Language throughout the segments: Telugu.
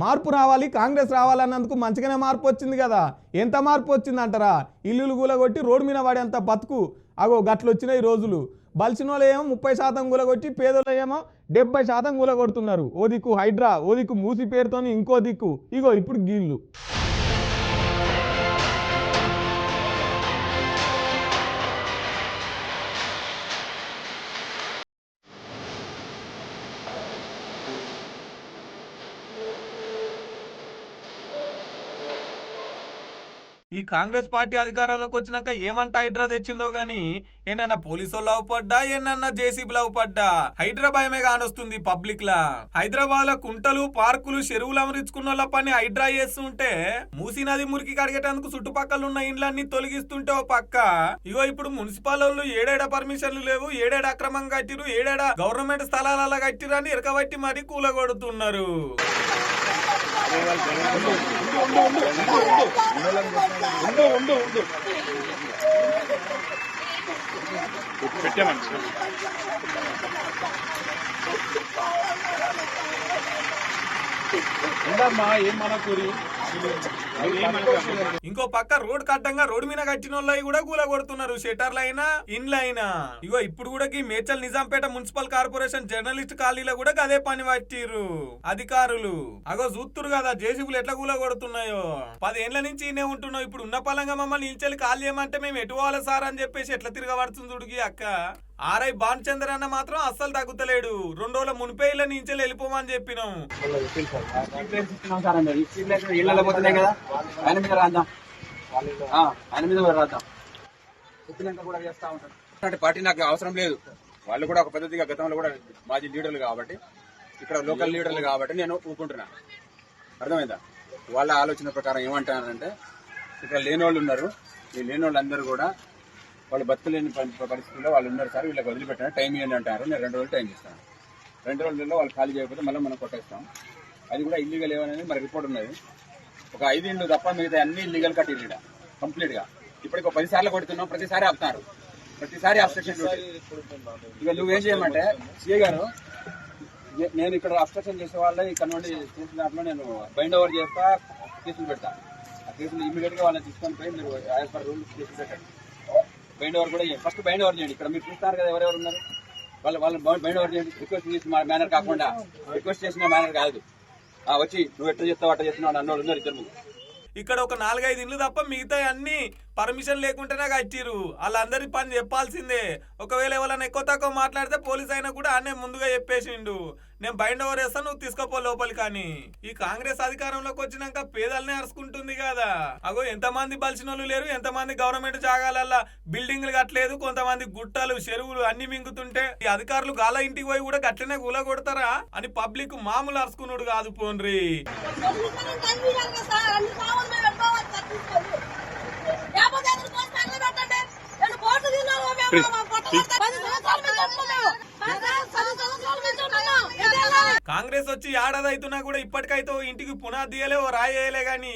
మార్పు రావాలి, కాంగ్రెస్ రావాలన్నందుకు మంచిగానే మార్పు వచ్చింది కదా. ఎంత మార్పు వచ్చింది అంటారా? ఇల్లులు కూలగొట్టి రోడ్డు మీద పడేంత బతుకు అగో గట్లు వచ్చినాయి ఈ రోజులు. బలిసిన వాళ్ళు ఏమో 30% కూలగొట్టి, పేదలు ఏమో 70% కూలగొడుతున్నారు. ఓ దిక్కు హైడ్రా, ఓ దిక్కు మూసి పేరుతోని ఇంకో దిక్కు ఇగో ఇప్పుడు గీళ్ళు. ఈ కాంగ్రెస్ పార్టీ అధికారంలోకి వచ్చినాక ఏమంట హైడ్రా తెచ్చిందో గాని ఏనన్నా పోలీసు వాళ్ళు అవపడ్డా, ఏనన్నా జేసీబీలు అవపడ్డా హైడ్రా భయమే కానొస్తుంది పబ్లిక్ లా. హైదరాబాద్ లో కుంటలు, పార్కులు, చెరువులు అమరించుకున్న వాళ్ళ పని హైడ్రా చేస్తుంటే, మూసీ నది మురికి కడిగేటందుకు చుట్టుపక్కల ఉన్న ఇండ్లన్నీ తొలగిస్తుంటే ఓ పక్క ఇగో ఇప్పుడు మున్సిపల్ వాళ్ళు ఏడేడా పర్మిషన్లు లేవు, ఏడేడా అక్రమంగా కట్టిరు, ఏడేడా గవర్నమెంట్ స్థలాలలో కట్టిరు అని ఇరకబట్టి మరీ కూలగొడుతున్నారు. ఇంకో పక్క రోడ్ కట్టంగా రోడ్డు మీద కట్టిన వాళ్ళు కూడా కూలగొడుతున్నారు, షెటర్లైనా ఇండ్లైనా. ఇగో ఇప్పుడు కూడా Medchal Nizampet municipal corporation journalist కాలనీలో కూడా అదే పని పట్టిర్రు అధికారులు. అగో చూస్తురు కదా జేసీబీలు ఎట్లా కూలగొడుతున్నాయో. 10 ఏళ్ల నుంచి ఈయనే ఉంటున్నావు, ఇప్పుడు ఉన్న పలంగా మమ్మల్ని నిల్చెల్లి కాల్ చేయమంటే మేము ఎటు పోవాలి సార్ అని చెప్పేసి ఎట్లా తిరగబడుతుంది చూడుకి అక్క. ఆర్ఐ భానుచంద్ర అన్న మాత్రం అస్సలు తగ్గుతలేడు. 2 రోజుల మునిపే ఇళ్ళ నుంచి వెళ్ళిపోమని చెప్పినాం. పార్టీ నాకు అవసరం లేదు. వాళ్ళు కూడా ఒక పద్ధతిగా గతంలో కూడా మాజీ లీడర్లు కాబట్టి, ఇక్కడ లోకల్ లీడర్లు కాబట్టి నేను ఊరుకుంటున్నా. అర్థమైందా? వాళ్ళ ఆలోచన ప్రకారం ఏమంటానంటే, ఇక్కడ లేని వాళ్ళు ఉన్నారు, ఈ లేని వాళ్ళందరూ కూడా వాళ్ళు బతుకులేని పరిస్థితుల్లో వాళ్ళు ఉన్నారు సార్, వీళ్ళకి వదిలిపెట్టాను, టైం ఇవ్వండి అంటారు. నేను 2 రోజులు టైం ఇస్తాను. 2 రోజుల్లో వాళ్ళు ఖాళీ చేయకపోతే మళ్ళీ మనం కొట్టేస్తాం. అది కూడా ఇల్లీగల్ ఏమనేది మరి రిపోర్ట్ ఉన్నది. ఒక 5 ఇళ్ళు తప్ప మిగతా అన్ని ఇల్లీగల్ కట్టిరు కంప్లీట్ గా. ఇప్పటికి 10 సార్లు కొడుతున్నాం, ప్రతిసారి ఆపుతున్నారు, ప్రతిసారి అబ్స్ట్రక్షన్. ఇక నువ్వేం చేయమంటే సిఏ గారు, నేను ఇక్కడ అబ్స్ట్రక్షన్ చేసే వాళ్ళ ఇక్కడ నుండి చేసిన దాంట్లో నేను బైండ్ ఓవర్ చేస్తా, కేసులు పెడతా. ఆ కేసులు ఇమీడియట్ గా వాళ్ళని తీసుకొని పోయి మీరు యాజ్ పర్ రూల్ కేసులు పెట్టండి. బైండ్ ఓవర్ కూడా ఫస్ట్ బైండ్ ఓవర్ చేయండి. ఇక్కడ మీరు చూస్తారు కదా ఎవరెవరు ఉన్నారు, వాళ్ళు బైండ్ ఓవర్ చేయండి. రిక్వెస్ట్ చేసిన మేనర్ కాకుండా, రిక్వెస్ట్ చేసిన మేనర్ కాదు. వచ్చి నువ్వు ఎట్లా చేస్తావు అట్లా చేస్తున్నావు అన్నోళ్ళు ఉన్నారు 2 ఇక్కడ ఒక 4-5 ఇండ్లు తప్ప మిగతా అన్ని పర్మిషన్ లేకుంటేనే కట్టిరు. వాళ్ళందరి పని చెప్పాల్సిందే. ఒకవేళ ఎవరైనా ఎక్కువ తక్కువ మాట్లాడితే పోలీస్ అయినా కూడా అన్నే ముందుగా చెప్పేసిండు, నేను బైండ్ ఓవర్ వేస్తాను, నువ్వు తీసుకోపో లోపలి. కానీ ఈ కాంగ్రెస్ అధికారంలోకి వచ్చినాక పేదలనే అరుచుకుంటుంది కదా. అగో ఎంతమంది బలిసిన వాళ్ళు లేరు, ఎంతమంది గవర్నమెంట్ జాగాలల్లా బిల్డింగ్లు కట్టలేదు, కొంతమంది గుట్టలు, చెరువులు అన్ని మింగుతుంటే ఈ అధికారులు గాల ఇంటికి పోయి కూడా గట్లనే కూల కొడతారా అని పబ్లిక్ మామూలు అరుచుకున్నాడు కాదు. పోన్రి కాంగ్రెస్ వచ్చి ఏడాది అవుతున్నా కూడా ఇప్పటికైతే ఇంటికి పునాదియలే ఓ రాయేయలే గాని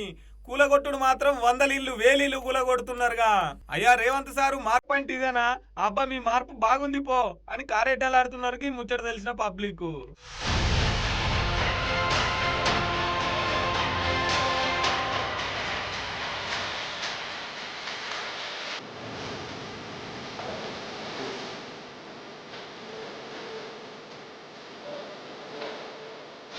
కూలగొట్టుడు మాత్రం 100 ఇల్లు 1000 ఇల్లు కూలగొడుతున్నారుగా. అయ్యా రేవంత్ సారు మార్పు అంటే ఇదేనా? అబ్బా మీ మార్పు బాగుంది పో అని కారేటాలు ఆడుతున్నారు ముచ్చట తెలిసిన పబ్లిక్.